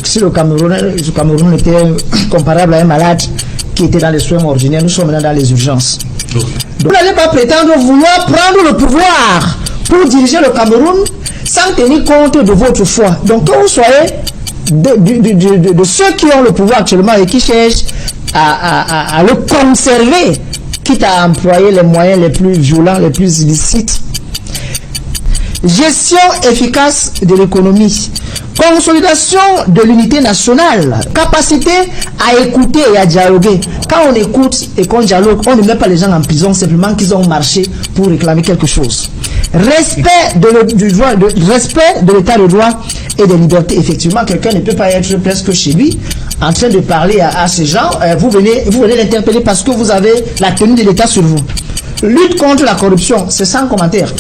Si le Cameroun était comparable à un malade qui était dans les soins ordinaires, nous sommes maintenant dans les urgences. Donc, vous n'allez pas prétendre vouloir prendre le pouvoir pour diriger le Cameroun sans tenir compte de votre foi. Donc, quand vous soyez de ceux qui ont le pouvoir actuellement et qui cherchent à le conserver, quitte à employer les moyens les plus violents, les plus illicites. Gestion efficace de l'économie, consolidation de l'unité nationale, capacité à écouter et à dialoguer. Quand on écoute et qu'on dialogue, on ne met pas les gens en prison simplement qu'ils ont marché pour réclamer quelque chose. Respect de l'état de droit et des libertés. Effectivement, quelqu'un ne peut pas être presque chez lui en train de parler à ces gens. Vous venez l'interpeller parce que vous avez la tenue de l'État sur vous. Lutte contre la corruption, c'est sans commentaire.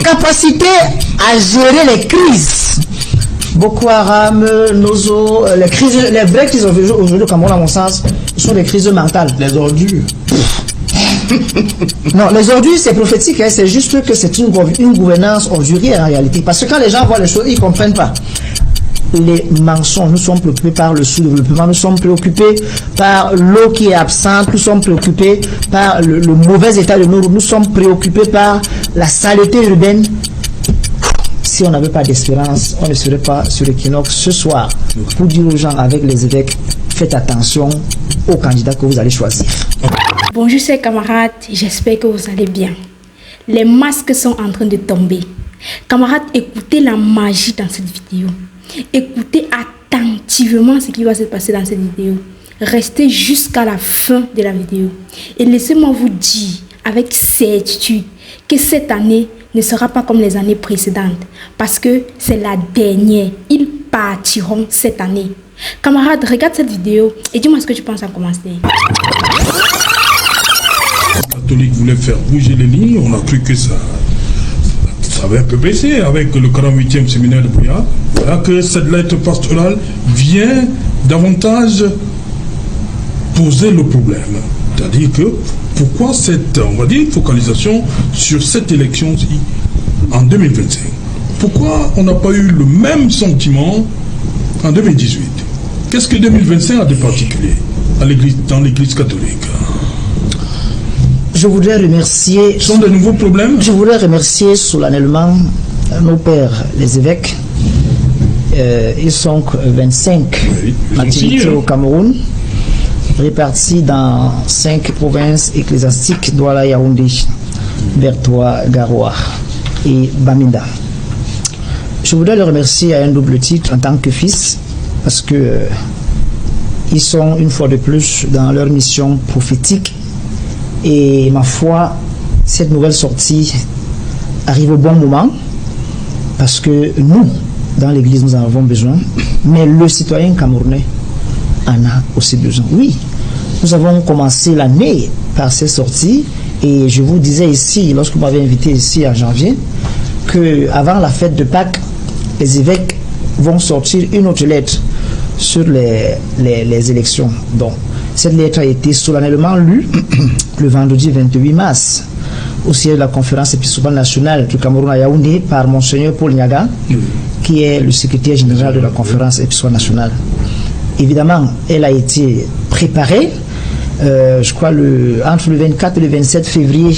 Capacité à gérer les crises. Boko Haram, Nozo, les vraies crises aujourd'hui au Cameroun, à mon sens, sont des crises mentales. Les ordures. Non, les ordures, c'est prophétique, hein, c'est juste que c'est une gouvernance ordurière en réalité. Parce que quand les gens voient les choses, ils ne comprennent pas. Les mensonges, nous sommes préoccupés par le sous-développement, nous sommes préoccupés par l'eau qui est absente, nous sommes préoccupés par le mauvais état de nos routes, nous sommes préoccupés par la saleté urbaine. Si on n'avait pas d'espérance, on ne serait pas sur l'équinoxe ce soir pour dire aux gens avec les évêques, faites attention aux candidats que vous allez choisir. Bonjour chers camarades, j'espère que vous allez bien. Les masques sont en train de tomber. Camarades, écoutez la magie dans cette vidéo. Écoutez attentivement ce qui va se passer dans cette vidéo. Restez jusqu'à la fin de la vidéo. Et laissez-moi vous dire avec certitude que cette année ne sera pas comme les années précédentes. Parce que c'est la dernière. Ils partiront cette année. Camarades, regarde cette vidéo et dis-moi ce que tu penses en commencer. Les catholiques voulaient faire bouger les lignes. On a cru que ça avait un peu baissé avec le 48e séminaire de Bouya. Voilà que cette lettre pastorale vient davantage poser le problème. C'est-à-dire que pourquoi cette, on va dire, focalisation sur cette élection-ci en 2025? Pourquoi on n'a pas eu le même sentiment en 2018? Qu'est-ce que 2025 a de particulier dans l'église catholique? Je voudrais remercier... Ce sont de nouveaux problèmes? Je voudrais remercier solennellement nos pères, les évêques. Ils sont 25 activités au Cameroun, répartis dans 5 provinces ecclésiastiques, Douala, Yaoundé, Bertoua, Garoua et Bamenda. Je voudrais les remercier à un double titre en tant que fils, parce que ils sont une fois de plus dans leur mission prophétique. Et ma foi, cette nouvelle sortie arrive au bon moment, parce que nous, dans l'église, nous en avons besoin, mais le citoyen camerounais en a aussi besoin. Oui, nous avons commencé l'année par ces sorties, et je vous disais ici, lorsque vous m'avez invité ici en janvier, qu'avant la fête de Pâques, les évêques vont sortir une autre lettre sur les élections. Donc, cette lettre a été solennellement lue le vendredi 28 mars au siège de la conférence épiscopale nationale du Cameroun à Yaoundé par Monseigneur Paul Niaga, qui est le secrétaire général de la conférence épiscopale nationale. Évidemment, elle a été préparée, je crois, entre le 24 et le 27 février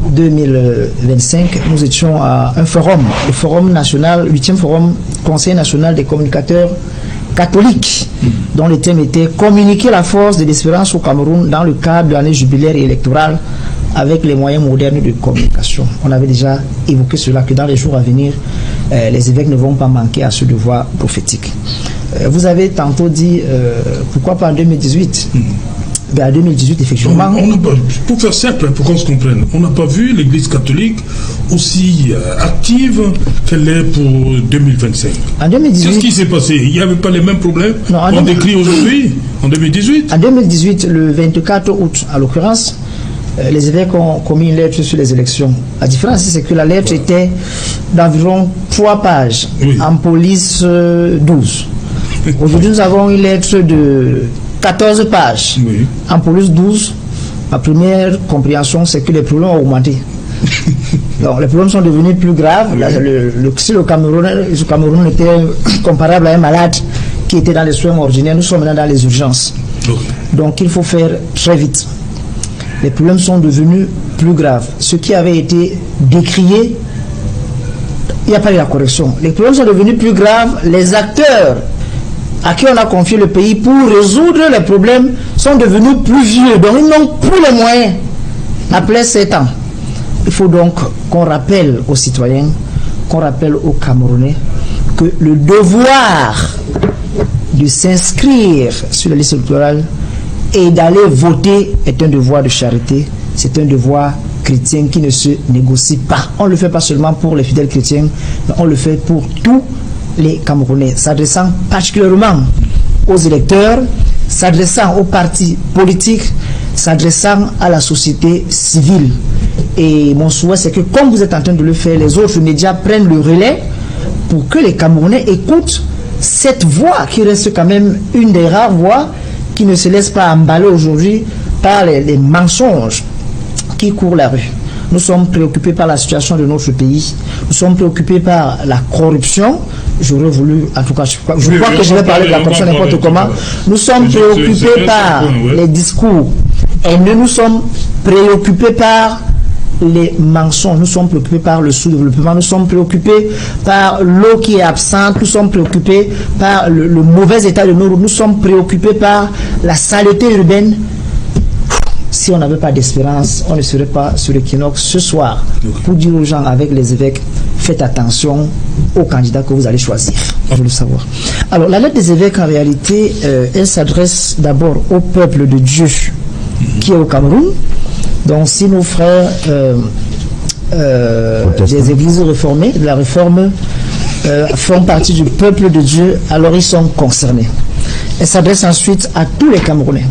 2025, nous étions à un forum, le forum national, 8e forum, Conseil national des communicateurs catholiques, dont le thème était communiquer la force de l'espérance au Cameroun dans le cadre de l'année jubilaire et électorale avec les moyens modernes de communication. On avait déjà évoqué cela, que dans les jours à venir, les évêques ne vont pas manquer à ce devoir prophétique. Vous avez tantôt dit pourquoi pas en 2018? En 2018, effectivement. Pour faire simple, pour qu'on se comprenne, on n'a pas vu l'église catholique aussi active qu'elle est pour 2025. En 2018. Qu'est-ce qui s'est passé? Il n'y avait pas les mêmes problèmes qu'on décrit aujourd'hui, en 2018? En 2018, le 24 août, en l'occurrence, les évêques ont commis une lettre sur les élections. La différence, c'est que la lettre était d'environ 3 pages, en police 12. Aujourd'hui, nous avons une lettre de 14 pages, en police 12. Ma première compréhension, c'est que les problèmes ont augmenté. Donc les problèmes sont devenus plus graves. Là, si le Cameroun était comparable à un malade qui était dans les soins ordinaires, nous sommes maintenant dans les urgences. Donc il faut faire très vite. Les problèmes sont devenus plus graves. Ce qui avait été décrié, il n'y a pas eu la correction. Les problèmes sont devenus plus graves. Les acteurs à qui on a confié le pays pour résoudre les problèmes sont devenus plus vieux. Donc ils n'ont plus les moyens après 7 ans. Il faut donc qu'on rappelle aux citoyens, qu'on rappelle aux Camerounais que le devoir de s'inscrire sur la liste électorale et d'aller voter est un devoir de charité, c'est un devoir chrétien qui ne se négocie pas. On ne le fait pas seulement pour les fidèles chrétiens, mais on le fait pour tous les Camerounais, s'adressant particulièrement aux électeurs, s'adressant aux partis politiques, s'adressant à la société civile. Et mon souhait, c'est que comme vous êtes en train de le faire, les autres médias prennent le relais pour que les Camerounais écoutent cette voix qui reste quand même une des rares voix qui ne se laisse pas emballer aujourd'hui par les mensonges qui courent la rue. Nous sommes préoccupés par la situation de notre pays. Nous sommes préoccupés par la corruption. J'aurais voulu, en tout cas, je crois que je vais parler de la corruption n'importe comment. Nous sommes préoccupés par les discours. Et nous sommes préoccupés par les mensonges, nous sommes préoccupés par le sous-développement, nous sommes préoccupés par l'eau qui est absente, nous sommes préoccupés par le mauvais état de nos routes, nous sommes préoccupés par la saleté urbaine. Si on n'avait pas d'espérance, on ne serait pas sur l'équinoxe ce soir pour dire aux gens avec les évêques, faites attention aux candidats que vous allez choisir. Je veux le savoir. Alors, la lettre des évêques, en réalité, elle s'adresse d'abord au peuple de Dieu qui est au Cameroun. Donc, si nos frères des églises réformées, de la réforme, font partie du peuple de Dieu, alors ils sont concernés. Elle s'adresse ensuite à tous les Camerounais,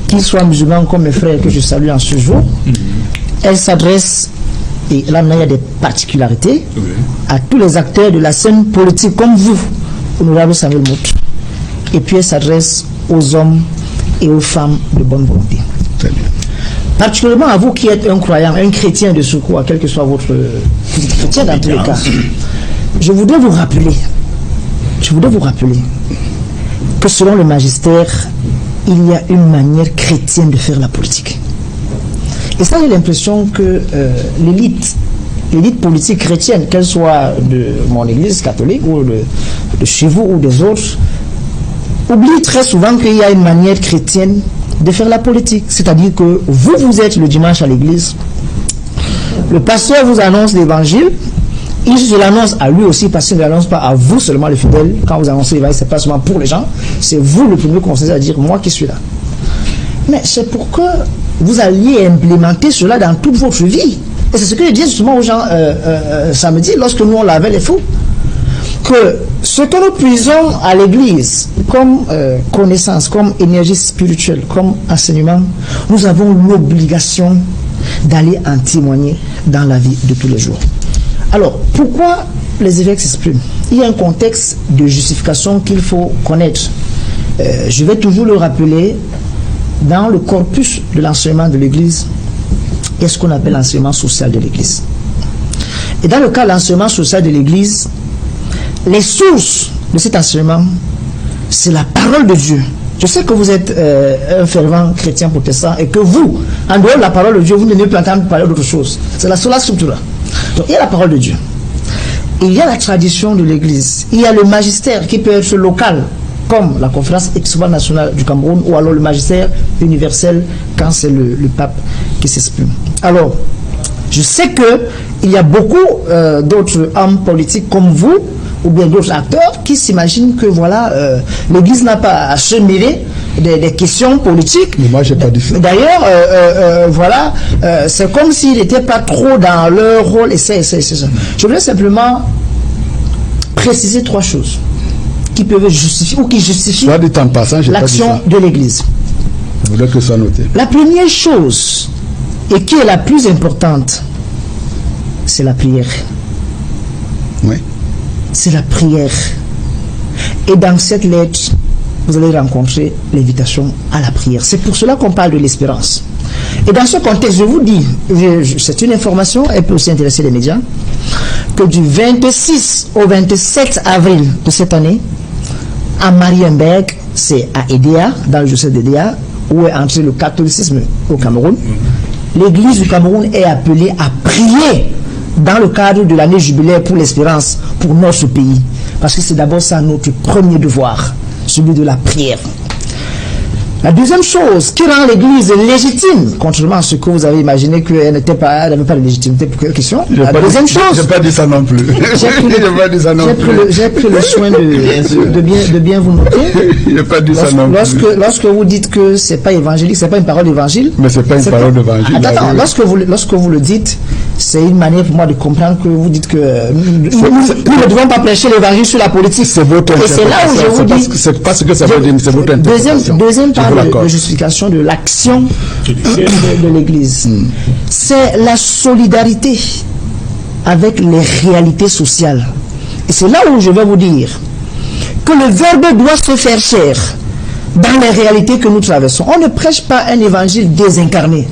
qu'ils soient musulmans comme mes frères que je salue en ce jour. Elle s'adresse, et là il y a des particularités, à tous les acteurs de la scène politique comme vous, honorable Samuel Mout. Et puis elle s'adresse aux hommes et aux femmes de bonne volonté. Très bien. Particulièrement à vous qui êtes un croyant, un chrétien de secours, quel que soit votre chrétien dans tous les cas, je voudrais vous rappeler que selon le magistère, il y a une manière chrétienne de faire la politique. Et ça, j'ai l'impression que l'élite politique chrétienne, qu'elle soit de mon église catholique ou de chez vous ou des autres, oublie très souvent qu'il y a une manière chrétienne de faire la politique. C'est-à-dire que vous êtes le dimanche à l'église, le pasteur vous annonce l'évangile, il se l'annonce à lui aussi parce qu'il ne l'annonce pas à vous seulement les fidèles. Quand vous annoncez l'évangile, ce n'est pas seulement pour les gens, c'est vous le premier conseiller à dire moi qui suis là. Mais c'est pour que vous alliez implémenter cela dans toute votre vie. Et c'est ce que je dis justement aux gens samedi lorsque nous on lavait les fous. Que ce que nous puisons à l'église comme connaissance, comme énergie spirituelle, comme enseignement, nous avons l'obligation d'aller en témoigner dans la vie de tous les jours. Alors, pourquoi les évêques s'expriment? Il y a un contexte de justification qu'il faut connaître. Je vais toujours le rappeler, dans le corpus de l'enseignement de l'église, il y a ce qu'on appelle l'enseignement social de l'église. Et dans le cas de l'enseignement social de l'église, les sources de cet enseignement, c'est la parole de Dieu. Je sais que vous êtes un fervent chrétien protestant et que vous, en dehors de la parole de Dieu, vous ne devez pas entendre parler d'autre chose. C'est la sola scriptura. Donc il y a la parole de Dieu. Il y a la tradition de l'église. Il y a le magistère qui peut être local, comme la conférence épiscopale nationale du Cameroun, ou alors le magistère universel quand c'est le pape qui s'exprime. Alors, je sais qu'il y a beaucoup d'autres hommes politiques comme vous, ou bien d'autres acteurs qui s'imaginent que voilà, l'église n'a pas à se mêler des questions politiques. Mais moi, j'ai pas dit ça. D'ailleurs, voilà, c'est comme s'ils n'étaient pas trop dans leur rôle. Et c'est ça. Je voudrais simplement préciser 3 choses qui peuvent justifier ou qui justifient l'action de l'église. Je voudrais que ça noté. La première chose, et qui est la plus importante, c'est la prière. Oui. C'est la prière. Et dans cette lettre, vous allez rencontrer l'invitation à la prière. C'est pour cela qu'on parle de l'espérance. Et dans ce contexte, je vous dis, c'est une information, elle peut aussi intéresser les médias, que du 26 au 27 avril de cette année, à Marienberg, c'est à Edea, dans le diocèse d'Edea, où est entré le catholicisme au Cameroun, l'Église du Cameroun est appelée à prier dans le cadre de l'année jubilaire pour l'espérance, pour notre pays. Parce que c'est d'abord ça notre premier devoir, celui de la prière. La deuxième chose qui rend l'Église légitime, contrairement à ce que vous avez imaginé qu'elle n'avait pas de légitimité pour quelle question. La deuxième chose. Je n'ai pas dit ça non plus. J'ai pris le soin de bien vous noter. Je n'ai pas dit ça non plus. Lorsque vous dites que c'est pas évangélique, c'est pas une parole d'évangile. Mais c'est pas une parole d'évangile. Attends, lorsque vous le dites, c'est une manière pour moi de comprendre que vous dites que nous ne devons pas prêcher l'évangile sur la politique. C'est votre Et c'est là où je vous dis. C'est pas ce que ça veut dire, c'est votre interprétation. Deuxième part de justification de l'action de l'Église. C'est la solidarité avec les réalités sociales. Et c'est là où je vais vous dire que le Verbe doit se faire chair dans les réalités que nous traversons. On ne prêche pas un évangile désincarné.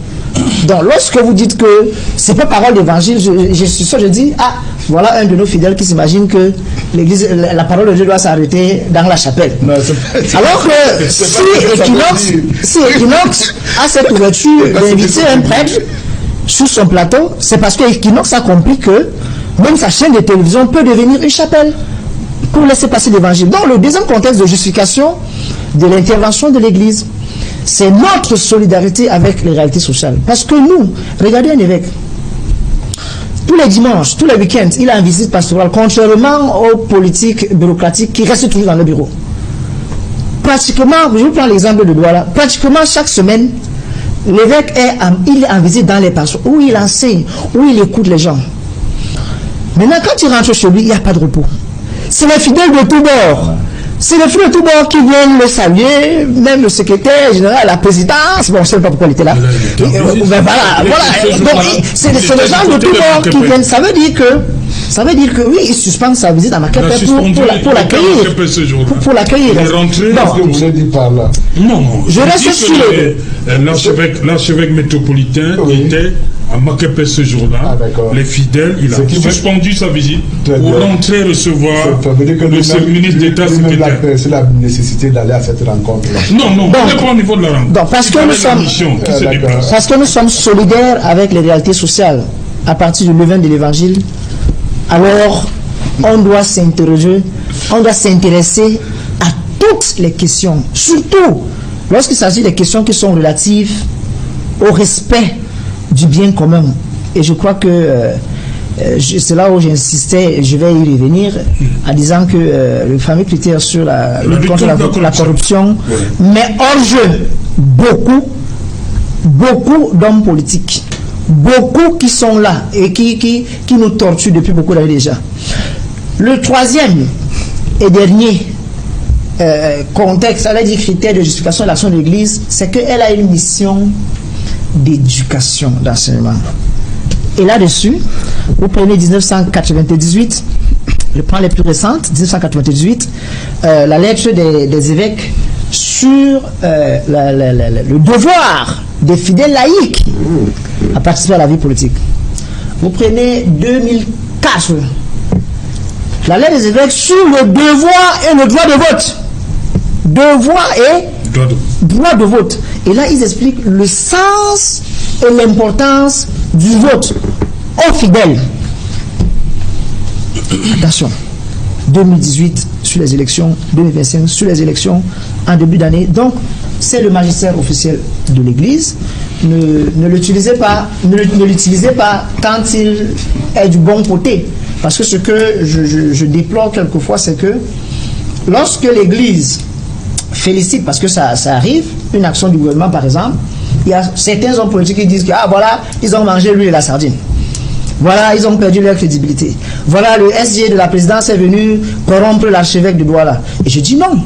Donc lorsque vous dites que c'est pas parole d'évangile, je suis sûr, je dis, ah, voilà un de nos fidèles qui s'imagine que l'église, la parole de Dieu doit s'arrêter dans la chapelle. Non, alors que si Equinox a cette ouverture d'inviter un prêtre sur son plateau, c'est parce que Equinox a compris que même sa chaîne de télévision peut devenir une chapelle pour laisser passer l'évangile. Donc le deuxième contexte de justification de l'intervention de l'église, c'est notre solidarité avec les réalités sociales. Parce que nous, regardez un évêque, tous les dimanches, tous les week-ends, il a une visite pastorale, contrairement aux politiques bureaucratiques qui restent toujours dans le bureau. Pratiquement, je vous prends l'exemple de Douala, pratiquement chaque semaine, l'évêque il est en visite dans les pastoires, où il enseigne, où il écoute les gens. Maintenant, quand il rentre chez lui, il n'y a pas de repos. C'est les fidèles de tous bords. C'est les fidèles de tous bords qui viennent le saluer, même le secrétaire général, la présidence. Bon, je ne sais pas pourquoi il était là. Voilà. Donc, c'est les gens de tous bords qui viennent. Ça veut dire que oui, il suspend sa visite à Makepe pour l'accueillir. Pour l'accueillir. Vous avez dit par là. Non. Je reste sur l'archevêque métropolitain était à Makepe ce jour-là. Les fidèles, il a suspendu sa visite pour rentrer recevoir le ministre d'État secrétaire. C'est la nécessité d'aller à cette rencontre-là. Non, c'est pas au niveau de la rencontre. Parce que nous sommes solidaires avec les réalités sociales à partir du levain de l'évangile. Alors, on doit s'interroger, on doit s'intéresser à toutes les questions, surtout lorsqu'il s'agit des questions qui sont relatives au respect du bien commun. Et je crois que c'est là où j'insistais, je vais y revenir, en disant que le fameux critère sur la lutte contre la corruption met hors jeu beaucoup d'hommes politiques. Beaucoup qui sont là et qui nous torturent depuis beaucoup d'années déjà. Le troisième et dernier contexte, elle a dit critère de justification de l'action de l'Église, c'est qu'elle a une mission d'éducation, d'enseignement. Et là-dessus, vous prenez 1998, je prends les plus récentes, 1998, la lettre des évêques sur le devoir des fidèles laïcs à participer à la vie politique. Vous prenez 2004, la lettre des évêques sur le devoir et le droit de vote. Devoir et droit de vote. Et là, ils expliquent le sens et l'importance du vote aux fidèles. Attention, 2018 sur les élections, 2025 sur les élections en début d'année. Donc, c'est le magistère officiel de l'Église. Ne l'utilisez pas quand il est du bon côté. Parce que ce que je déplore quelquefois, c'est que lorsque l'Église félicite, parce que ça arrive, une action du gouvernement par exemple, il y a certains hommes politiques qui disent que voilà, ils ont mangé l'huile et la sardine. Voilà, ils ont perdu leur crédibilité. Voilà, le SG de la présidence est venu corrompre l'archevêque de Douala. Et je dis non.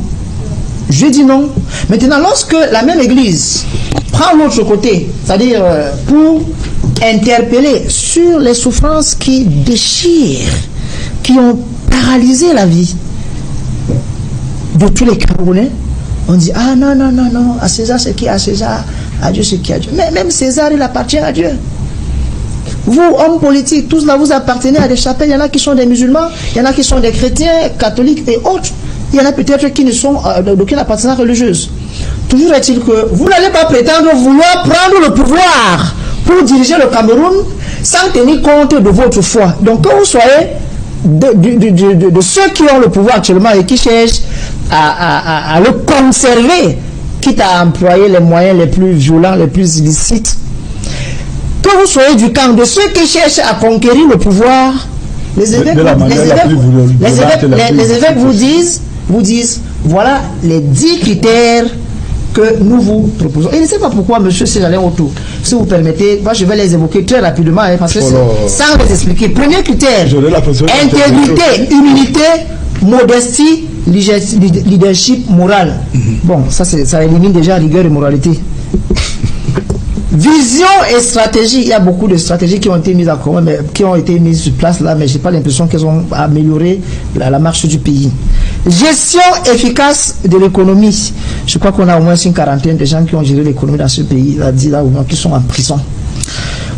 Je dis non. Maintenant, lorsque la même Église prend l'autre côté, c'est-à-dire pour interpeller sur les souffrances qui déchirent, qui ont paralysé la vie de tous les Camerounais, on dit ah non, à César c'est qui à César, À Dieu ce qui est à Dieu. Mais même César, il appartient à Dieu. Vous, hommes politiques, tous là, vous appartenez à des chapelles. Il y en a qui sont des musulmans, il y en a qui sont des chrétiens, catholiques et autres. Il y en a peut-être qui ne sont d'aucune appartenance religieuse. Toujours est-il que vous n'allez pas prétendre vouloir prendre le pouvoir pour diriger le Cameroun sans tenir compte de votre foi. Donc, quand vous soyez de ceux qui ont le pouvoir actuellement et qui cherchent à le conserver, quitte à employer les moyens les plus violents, les plus illicites, que vous soyez du camp de ceux qui cherchent à conquérir le pouvoir, les évêques vous disent, voilà les 10 critères que nous vous proposons. Et je ne sais pas pourquoi, monsieur Séjalin Otto, si vous permettez, moi je vais les évoquer très rapidement, parce que sans les expliquer. Premier critère, intégrité, humilité, modestie, leadership moral. Bon, ça élimine déjà rigueur et moralité. Vision et stratégie, il y a beaucoup de stratégies qui ont été mises en commun, mais qui ont été mises sur place là, mais j'ai pas l'impression qu'elles ont amélioré la marche du pays. Gestion efficace de l'économie. Je crois qu'on a au moins une quarantaine de gens qui ont géré l'économie dans ce pays, là, qui sont en prison.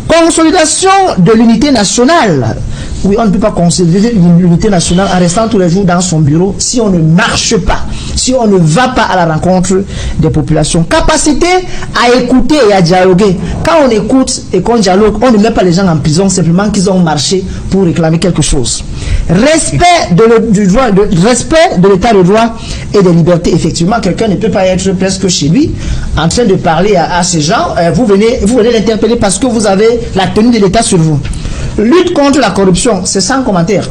Consolidation de l'unité nationale. Oui, on ne peut pas consolider l'unité nationale en restant tous les jours dans son bureau si on ne marche pas, si on ne va pas à la rencontre des populations. Capacité à écouter et à dialoguer. Quand on écoute et qu'on dialogue, on ne met pas les gens en prison simplement qu'ils ont marché pour réclamer quelque chose. Respect respect de l'état de droit et des libertés. Effectivement, quelqu'un ne peut pas être presque chez lui en train de parler à ces gens. Vous venez l'interpeller parce que vous avez la tenue de l'état sur vous. Lutte contre la corruption, c'est sans commentaire.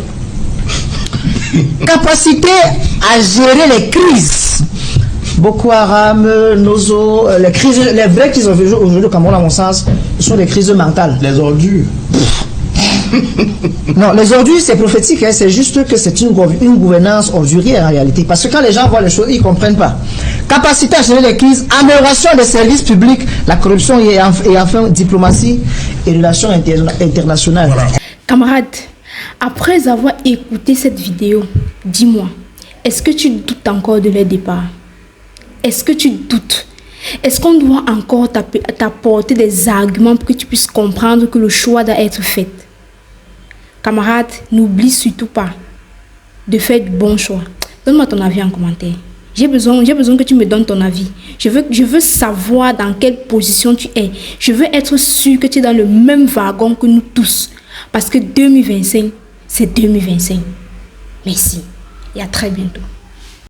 Capacité à gérer les crises. Boko Haram, Nozo, les vraies crises aujourd'hui au Cameroun, à mon sens, ce sont des crises mentales. Les ordures. Non, les ordures, c'est prophétique, hein, c'est juste que c'est une gouvernance ordurière en réalité. Parce que quand les gens voient les choses, ils ne comprennent pas. Capacité à gérer les crises, amélioration des services publics, la corruption et enfin diplomatie et relations internationales. Voilà. Camarade, après avoir écouté cette vidéo, dis-moi, est-ce que tu doutes encore de leur départ? Est-ce que tu doutes? Est-ce qu'on doit encore t'apporter des arguments pour que tu puisses comprendre que le choix doit être fait? Camarade, n'oublie surtout pas de faire du bon choix. Donne-moi ton avis en commentaire. J'ai besoin que tu me donnes ton avis. Je veux savoir dans quelle position tu es. Je veux être sûr que tu es dans le même wagon que nous tous. Parce que 2025, c'est 2025. Merci et à très bientôt.